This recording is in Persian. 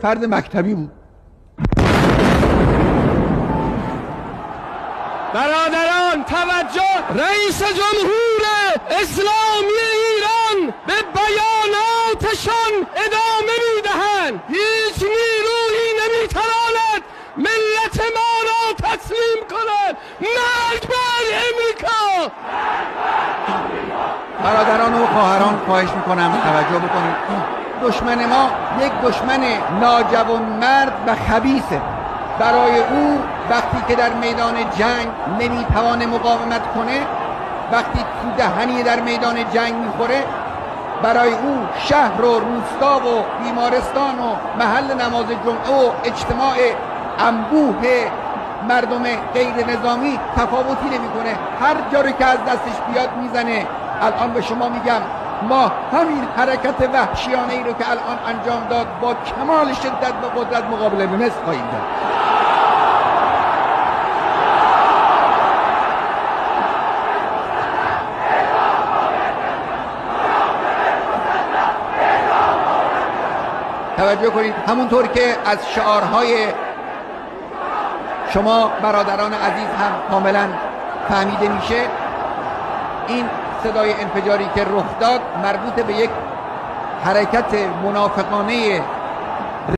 فرد مکتبی بود. برادران توجه، رئیس جمهور اسلامی ایران به بیاناتشان ادامه میدهند. هیچ نیرویی نمیتواند ملت ما را تسلیم کند. مرگ بر امریکا! برادران و خواهران خواهش میکنم توجه بکنید. دشمن ما یک دشمن ناجوانمرد و خبیثه. برای او وقتی که در میدان جنگ نمیتوانه مقاومت کنه، وقتی تو دهنی در میدان جنگ میخوره، برای او شهر و روستا و بیمارستان و محل نماز جمعه و اجتماع انبوه مردم غیر نظامی تفاوتی نمیکنه. هر جا رو که از دستش بیاد میزنه. الان به شما میگم ما همین حرکت وحشیانه ای رو که الان انجام داد با کمال شدت و قدرت مقابله به مصر خواهیم کرد. توجه کنید، همونطور که از شعارهای شما برادران عزیز هم کاملا فهمیده میشه، این صدای انفجاری که رخ داد مربوط به یک حرکت منافقانه